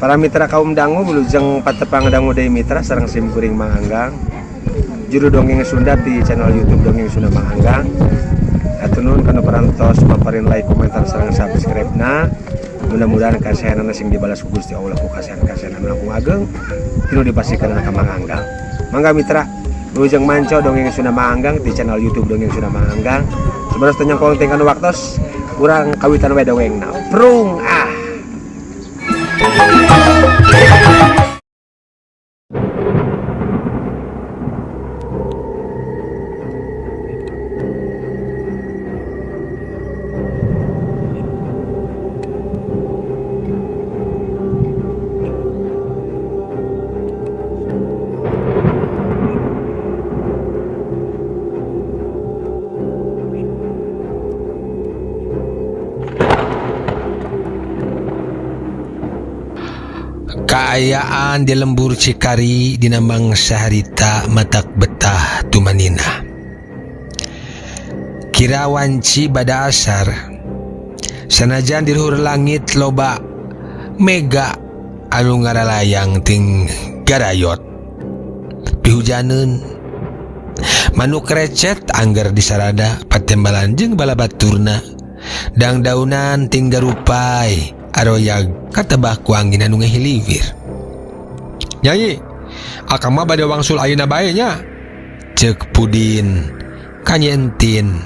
Para mitra kaum dangu wilujeng patepang dangu deui mitra sareng simkuring manganggang. Juru dongeng Sunda di channel YouTube Dongeng Sunda Manganggang. Atunun kana parantos paparin like, komentar sareng subscribe-na. Mudah-mudahan kasihanana sing dibalas ku Gusti Allah ku kasihan-kasihanan langkung ageng tinu dipasikeun ka manganggang. Mangga mitra, wilujeng manco Dongeng Sunda Manganggang di channel YouTube Dongeng Sunda Manganggang. Sabaras teu nyangkong teh kana waktos urang kawitan we dongengna. Prung ah. Kaayaan di lembur Cikari dinambang saharita matak betah tumanina. Kirawanci bada asar sanajan di luhur langit loba mega anu ngaralayang ting garayot pihujaneun manuk recet angger disarada patembalan jeung balabaturna dang daunan ting garupai aroyag katebak ku angin anu ngahiliwir. Nyai, akang mah bade wangsul ayeuna bae nya. Ceuk Pudin ka Nyentin.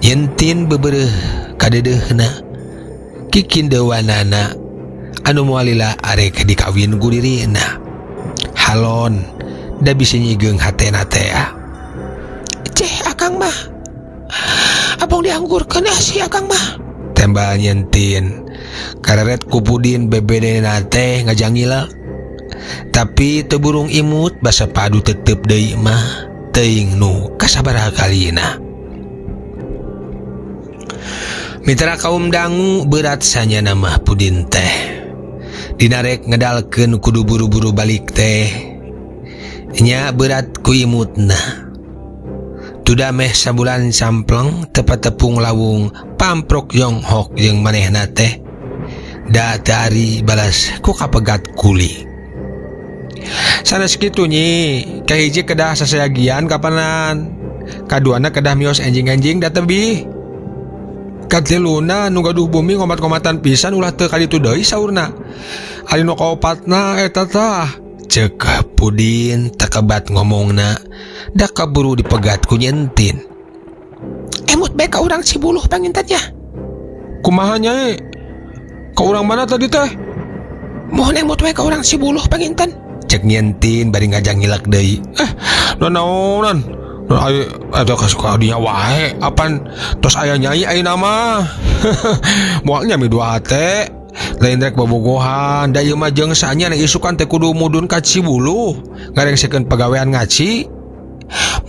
Nyentin bebereuh kadeudeuhna. Kikindewanana anu moalila arek dikawin ku dirina. Halon da bisi nyigeung hatena teh. Ceh akang mah. Apong dianggurkeun si akang mah. Tembal Nyentin. Kareret ku Pudin bebedena teh ngajangila. Tapi teu burung imut basa padu tetep deui mah teuing nu kasabaraha kalina. Mitra kaum dangu berat sanyana mah Pudin teh. Dinarek ngedalkeun kudu buru-buru balik teh. Nya berat ku imutna. Tuda meh sabulan sampleng tepat tepung lawung pamprok Yonghok jeung manehna teh. Da tari balas ku kapegat kuli. Sanes kitu nyi, kahiji kedah sasayagian kapanan. Kaduana kedah mios enjing-enjing da tebih. Katiluna nu gaduh bumi ngomat-ngomatan pisan ulah teu kaditu deui saurna. Ari nu kaopatna eta tah. Ceuk Pudin takebat ngomongna, da kaburu dipegat ku Nyentin. Emut bae ka urang Cibuluh pangintennya. Kumaha nyai? Ka urang mana tadi teh? Mohon emut we ka urang Cibuluh panginten. Cek Nyentin bari ngajangilak deui. Naonan? Ai ada kasuka dinya wae. Apan tos aya nyai ayeuna mah. Moal nyami dua hate. Lain rek bobogohan. Da ieu mah jeung sanya isukan teh kudu mudun ka Cibuluh. Ngarengsekeun pagawean ngaci.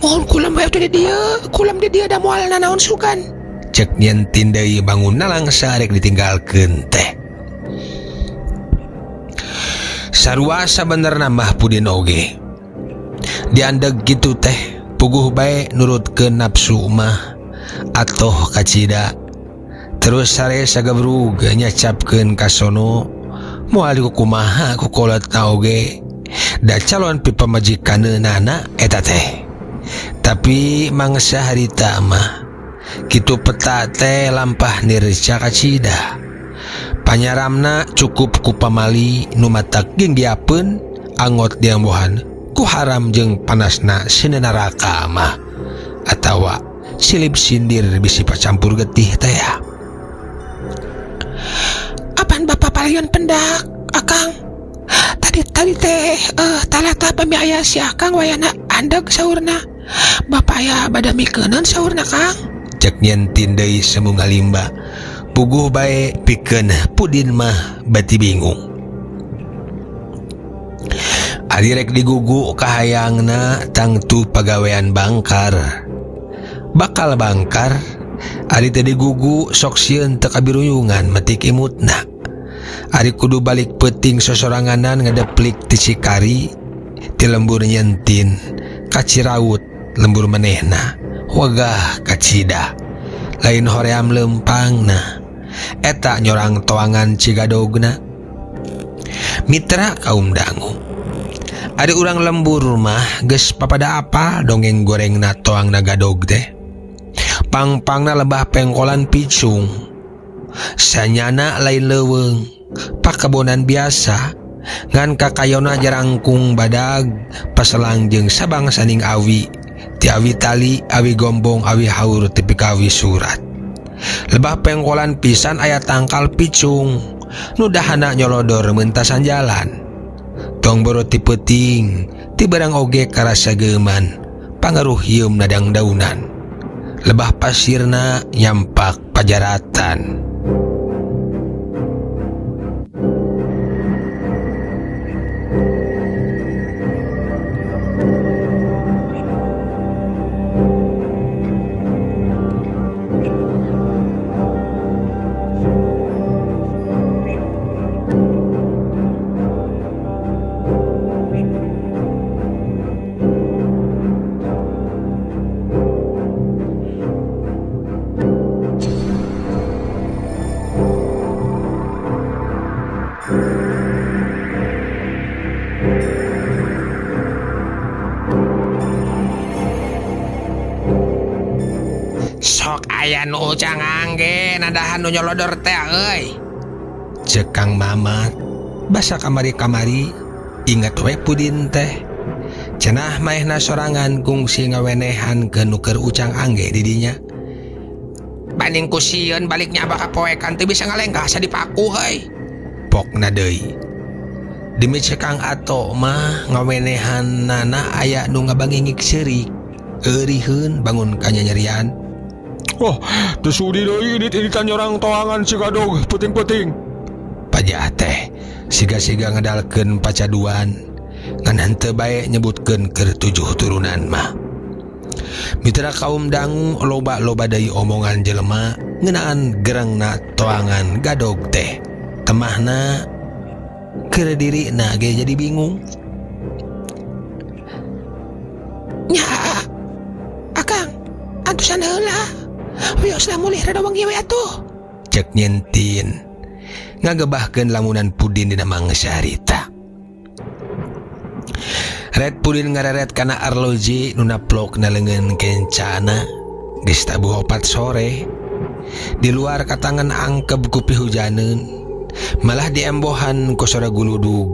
Mohon kulam bae di dieu. Kulam di dieu da moal nanaon sukan. Cek Nyentin deui bangunna langsa rek ditinggalkeun teh. Sarua sabenerna mah Pudin oge. Diandeg gitu teh, puguh bae nurutkeun nafsu mah atoh kacida. Terus sare sagabrug nyacapkeun ka sono moal kumaha ku kolotna oge. Da calon pipamajikanneunana eta teh. Tapi mangsa harita mah kitu peta teh lampah nirca kacida. Panyaramna cukup ku pamali nu matak jeung diapeun angot diambohan ku haram jeung panasna sina neraka mah atawa silip sindir bisi pacampur getih teh. Apan Bapak palian pendak Akang? Tadi teh talata pamiaya si Akang wayana andeg saurna. Bapak aya bada mikeuneun saurna Kang. Cek Nyentin deui semu ngalimba. Puguh bae pikeun Pudin mah bati bingung. Ari rek digugu kahayangna tangtu pagawean bangkar. Bakal bangkar ari teh digugu sok sieun teu kabiruyungan metik imutna. Ari kudu balik peuting sosoranganan ngadeplik ti Cikari ti lembur Nyentin ka Ciraut lembur manehna wagah ka Cida. Lain hoream lempangna eta nyorang toangan Cigadogna. Mitra kaum dangu, ada urang lembur mah geus papada apa dongeng goreng na toang na gadog teh. Pangpangna lebah pengkolan picung, sanyana lain leuweung, pakabonan biasa, ngan kakayona jarangkung badag, paselang jeung sabang saning awi, ti awi tali, awi gombong, awi haur, ti pikawi surat. Lebah pengkolan pisan aya tangkal picung, nu dahana nyolodor meuntasan jalan. Tong boro ti peuting, ti barang oge karasa geuman, pangaruh hieum nadang daunan. Lebah pasirna nyampak pajaratan. Sok aya nu ucang angge nadahan nu nyolodor teh euy. Cek Kang Mamat, basa kamari-kamari, ingat we Pudin teh. Cenah maehna sorangan kungsi ngawenehan ke nuker ucang angge didinya. Banding ku sieun baliknya baka poekan teu bisa ngalenggah sa dipaku heuy. Pokna deui. Demi Cek Kang Ato mah ngawenehan nana aya nu ngabangingik seurik. Euriheun bangun kanyanyerian. Oh, teu sudi deui edit-editan nyorang toangan si gadog puting-puting. Pajah teh siga-siga ngedalkeun pacaduan ngan henteu bae nyebutkeun keur 7 turunan mah. Mitra kaum dangu loba-loba deui omongan jelema ngeunaan gerengna toangan gadog teh. Temahna keur dirina ge jadi bingung. Nya, Akang, antusan heula. Wiosna mulih rada wengi we atuh. Cek nyentin ngagebahkeun lamunan Pudin dina mangsaharita. Red Pudin ngareret kana arloji nu naplok na leungeun kencana geus tabuh 4 sore. Di luar katangan angkeb ku pihujaneun, malah diembohan ku sora guludug.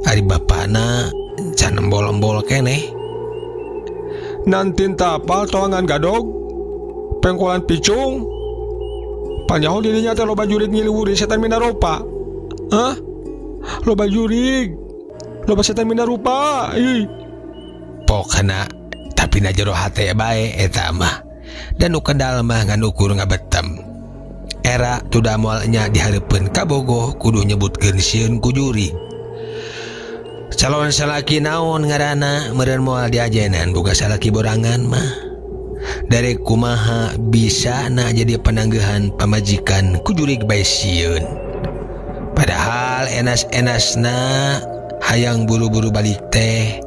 Ari bapana can embol-embol keneh. Nantin tapal toangan gadog pengkolan picung. Panyaho dirinya teh loba jurig ngiliwuri setan minaropa. Hah? Loba jurig. Loba setan minarupa. Ih. Pokna tapi na jero hate bae eta mah. Dan nu kendal mah ngan ukur ngabetem. Era tu damoalnya dihareupeun ka bogoh kudu nyebutkeun sieun ku jurig. Calon salaki naon ngaranna meureun moal diajenan boga salaki borangan mah. Dari kumaha bisa na jadi penangguhan pamajikan ku jurig bae sieun. Padahal enas-enasna hayang buru-buru balik teh.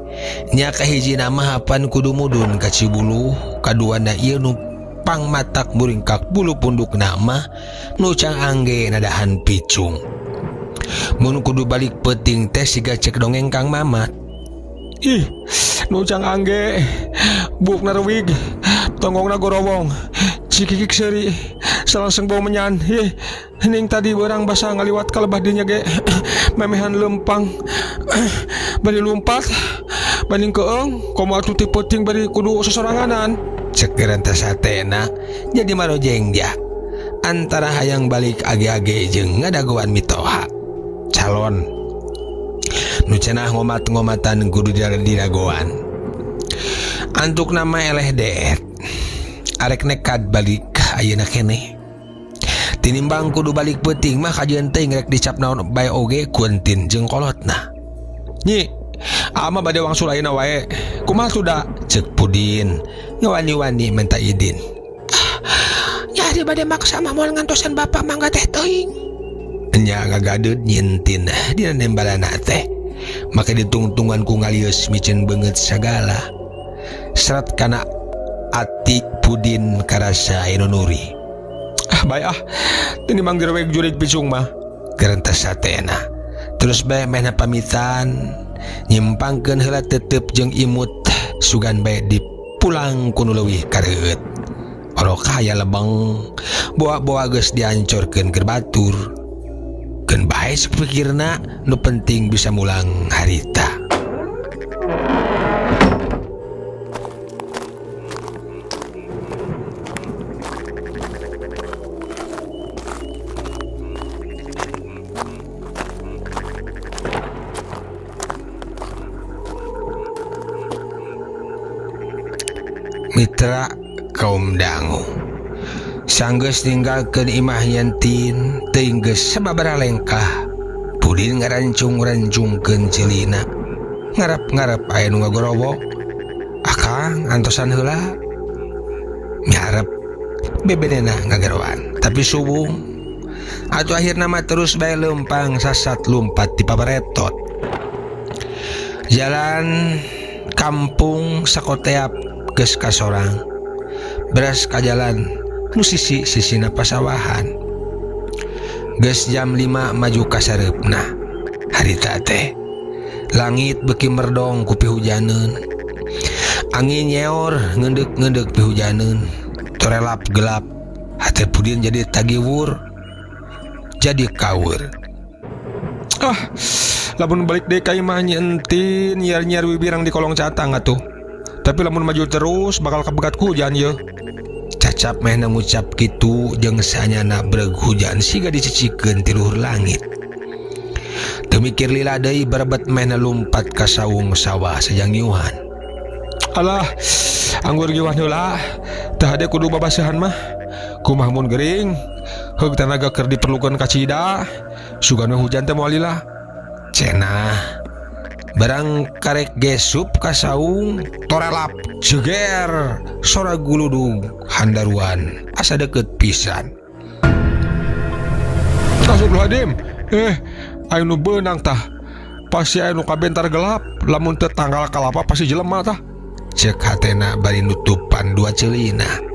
Nya kahiji nama hapan kudu mudun ka Cibuluh, kaduana ieu nu pangmatak muringkak bulu punduk nama nu cang angge nadahan picung. Mun kudu balik peuting teh siga cek dongeng Kang Mamat. Ih, nu cang angge. Buk narwig. Tonggongna gorowong, cikikik seuri, salangsung bau menyan. Ih, ning tadi barang basa ngaliwat ka lebah dinya ge. Memehan lempang. Bari lumpat, banding keeng, komo atuh ti peuting bari kudu sosoranganan. Cek gerenta satena jadi marojeng dia. Antara hayang balik age-age jeung ngadagoan mitoha. Calon nu cenah ngomat-ngomatan kudu diragoan. Antuk nama eleh deet. Arek nekat balik ayeuna keneh. Tinimbang kudu balik peuting mah kajeun teuing rek dicap naon bae oge ku entin jeung kolotna. Nyi, ama bade wangsul ayeuna wae. Kumaha tuh da? Cek Pudin ngawani-wani minta izin. Jadi bade maksa mah moal ngantosan bapak mangga teh teuing. Nya ngagadeut nyentin dina nembalana teh. Maka ditungtungan ku ngalius micen beungeut sagala. Serat kana ati Pudin karasa inonuri. Bae tinimbang direweg jurig picung mah. Gerenta satena Terus bae mehna pamitan nyimpangkeun heula tetep jeung imut sugan bae dipulang ku nu leuwih kareueut. Orok aya lebeng boa-boa geus diancorkeun keur batur. Keun bae sapikirna nu penting bisa mulang harita. Mitra kaum dangu sanggeus ninggalkeun imah yentin teuing geus sababaraha lengkah Pudin ngarancung-rancungkeun ceulina ngarep-ngarep aya nu ngagorowok. Akang antosan heula miharep bebenena ngageroan tapi subung atuh akhirna mah terus bae leumpang sasat lumpat di pabaretot. Jalan kampung sakoteap geus kasorang beras ka jalan nu sisi-sisina pasawahan. Geus jam 5 maju ka sareupna. Harita teh langit beuki merdong ku pihujaneun. Angin nyeor ngeundek-ngeundek pihujaneun. Torelap gelap hate Pudin jadi tagiwur jadi kaweur. Lamun balik deui ka imah nyentin nyiar-nyiar wibirang di kolong catang atuh. Tapi lamun maju terus bakal kabegat ku hujan ye. Cacap mehna ngucap kitu jeung sanyana breg hujan siga dicicikeun ti luhur langit. Teu mikir lila deui barebet mehna lumpat ka saung sawah sajangiuhan. Alah, anggur giwah heula. Teu hade kudu babaseuhan mah. Kumaha mun gering, heug tanaga keur diperlukeun ka cida. Sugan hujan teh moal lila. Cenah barang karek gesup ka saung torelap jeger sora guludug handaruan asa deket pisan. Astagfirullahaladzim, aya nu beunang tah pasti aya nu kabentar gelap lamun teu tanggal kalapa pasti jelema tah cek hatena bari nutupan dua ceulina.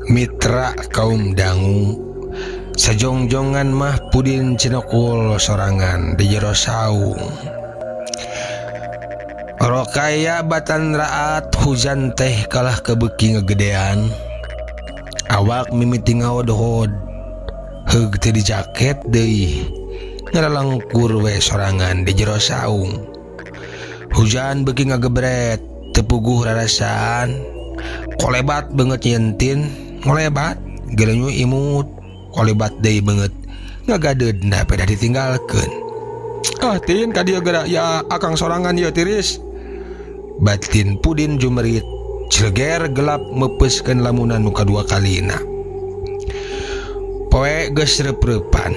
Mitra kaum dangu sajongjongan mah Pudin cinokul sorangan di jero saung. Rokaya batan raat hujan teh kalah kebeuki ngegedean. Awak mimiti ngaod-hod heug teu di jaket deui ngaralangkur we sorangan di jero saung. Hujan beuki ngagebret teu puguh rarasaan kolebat beungeut nyentin ngolebat gelenyu imut kolebat deui beungeut ngagadeudna pedah ditinggalkeun. Tin ka dieu geura ya akang sorangan ieu tiris. Batin Pudin jumerit cileger gelap mepeuskeun lamunan nu kadua kalina. Poe geus reup-reupan.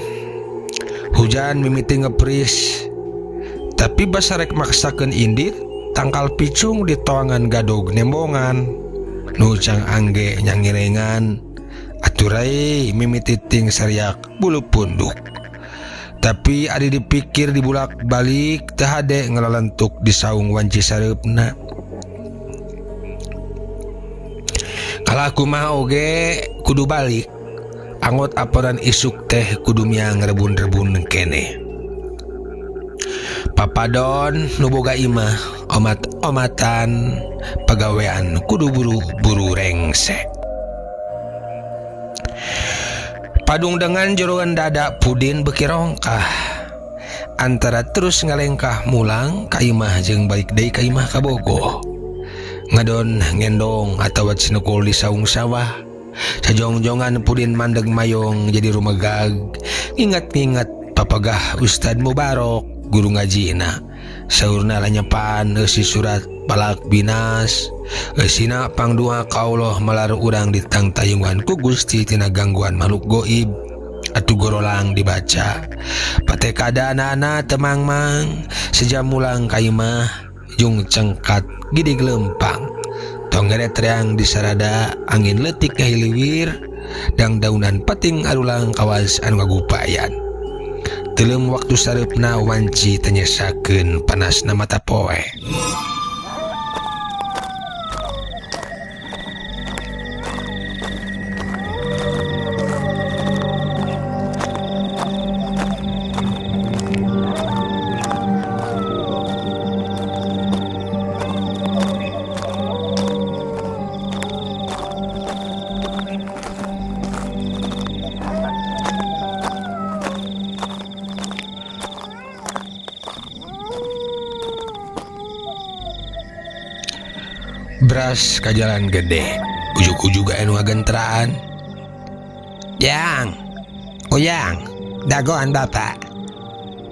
Hujan mimiti ngepris. Tapi basarek maksakeun indit tangkal picung di toangan gadog nembongan. Nucang angge nyangirengan aturai mimiti ting sariak bulu punduk. Tapi adi dipikir dibulak balik teu hade ngalalentuk di saung wanci sareupna. Kala kumaha oge kudu balik angot aporan isuk teh kudu miang rebun-rebun kene. Papadon nuboga imah omat-omatan pagawean kudu buru-buru rengse. Padung dengan jeroan dada Pudin beki rongkah antara terus ngalengkah mulang ka imah jeung balik deui ka imah ka bogoh. Ngadon ngendong atau sinukul di saung sawah. Sajongjongan Pudin mandeg mayong jadi rumegag. Ingat-ingat papagah Ustad Mubarok guru ngajina. Saurna lanyapan eusi surat Balak Binas. Eusina pangdua ka Allah malar urang ditang tayungan ku Gusti tina gangguan makhluk goib. Atu gorolang dibaca. Pate kadanana temang-mang sejam mulang ka imah jung cengkat gidig lempang. Tonggeret reang disarada angin letik ngahiliwir dang daunan pating arulang kawas anu ngagupayan. Telem waktu sareupna wanci tanyesakeun panasna mata poe. Beras ka jalan gede, ujuk-ujuk anu ngagentraan. Yang, Uyang, dagoan bapak.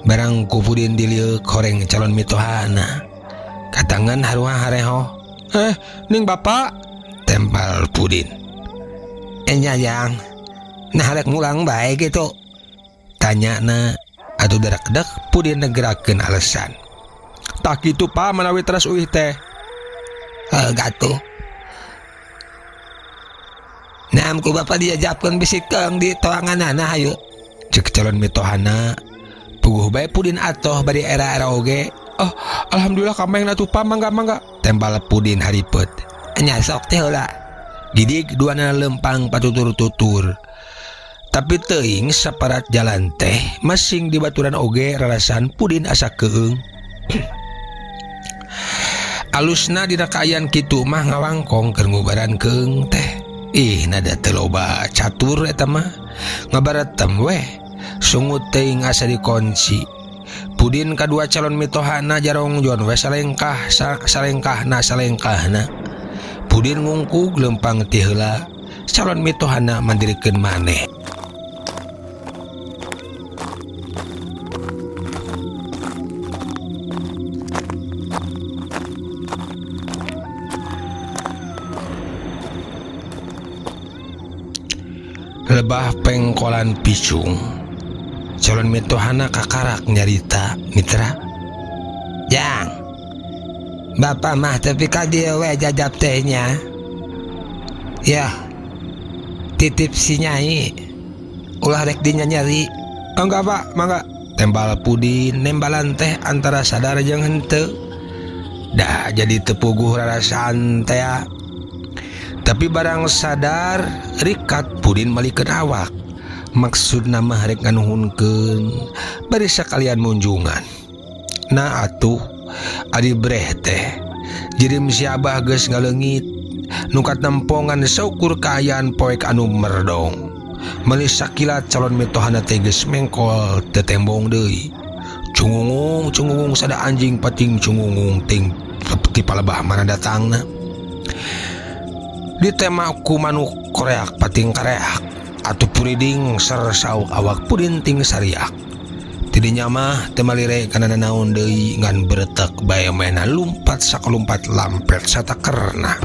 Barang ku Pudin dilieu koreng calon mitohana. Katangan haruah hareho. Ning bapak, tempal Pudin. Enya yang, nah rek mulang bae gitu. Tanya na, atuh darak-dak Pudin negerakeun alasan. Tak kitu pa manawi teras uih teh. Gatuh. Naam ku bapak diajapkeun bisik keung di toanganana hayu. Cek calon mitohana. Puguh bae Pudin atoh bari era-era oge. Oh, alhamdulillah kameng atuh pa mangga. Tembal Pudin haripet. Nya sok teh heula. Gidig duana lempang patutur-tutur. Tapi teuing saparat jalan teh masing di baturan oge rarasan Pudin asa keung. Alusna dina kaayan kitu mah ngawangkong keur ngubaran keung teh. Ih nada teu loba catur eta mah. Ngabaretem weh. Sungut teuing asa dikunci. Pudin kadua calon mitohana jarongjon we salengkahna. Pudin ngungkug lempang ti heula. Calon mitohana mandirikeun maneh. Lebah pengkolan picung. Calon mitohana kakarak nyarita mitra. Yang, bapak mah tapi ka dieu we jajab tehnya. Ya, titip si Nyai. Ulah rek dinya nyari. Enggak pak, mangga. Tembal Pudin nembalan teh antara sadar jeung henteu. Dah jadi tepuguh rarasan teh. Tapi barang sadar rikat Pudin malikeun awak. Maksudna mah rek nganuhunkeun bari sakalian munjungan. Nah atuh adi breh teh jirim si Abah geus ngaleungit nukat nempongan saukur kaayaan poek anu merdong. Meuli sakilat calon mitohana teh geus mengkol teu tembong deui. Cungungung sada anjing pating cungungung ting ti palebah mana datangna. Di tema ku manuk koreak pating kareak atuh puriding sarsau awak Pudin ting sariak. Tidinya mah teu malire kana nanaon deui ngan beretek bae mena lumpat sakalumpat lampet satakerna.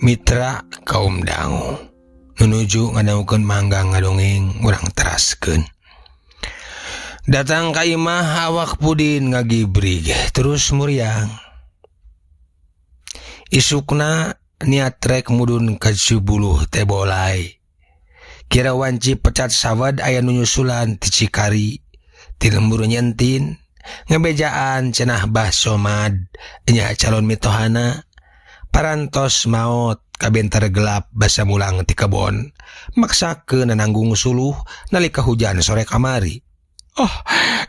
Mitra kaum dangu menuju ngadaukeun manggang ngadongeng urang teraskeun. Datang ka imah awak Pudin ngagibrig terus muriang. Isukna niat rek mudun ka Cibuluh teh bolai. Kira wanci pecat sawad aya nu nyusulan ti Cikari ti lembur nyentin ngebejaan cenah Bah Somad nya calon mitohana parantos maot kabentar gelap basa mulang ti kebon maksakeun nanggung suluh nalika hujan sore kamari.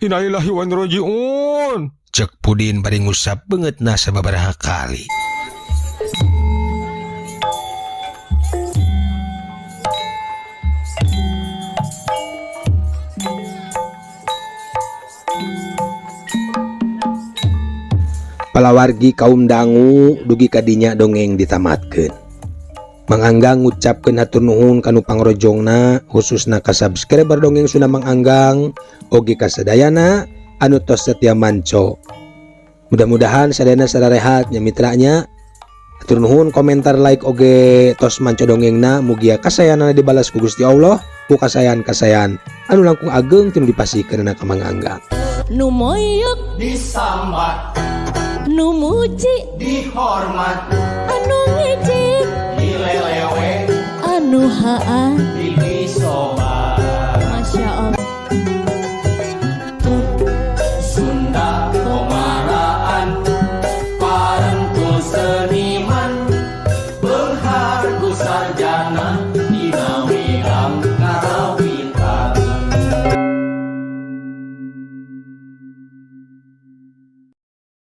Innalillahi wa inna ilaihi raji'un. Cek Pudin bari ngusap beungeutna sababaraha kali. Palawargi kaum dangu dugi kadinya dongeng ditamatkeun. Mang Anggang ngucapkeun hatur nuhun kanu pangrojongna khususna ka subscriber dongeng Sunda Mang Anggang oge ka sadayana anu tos setia manco. Mudah-mudahan sadayana sararehat nya mitranya. Hatur nuhun komentar like oge tos manco dongengna mugia kasayanana dibalas ku Gusti Allah ku kasayan-kasayan anu langkung ageng tinu dipasikeun ka Mang Anggang. Nu moyok Disambat, nu muji dihormat, anu ngejek dilelewe, anu haan dibisobat. Masya Allah Sunda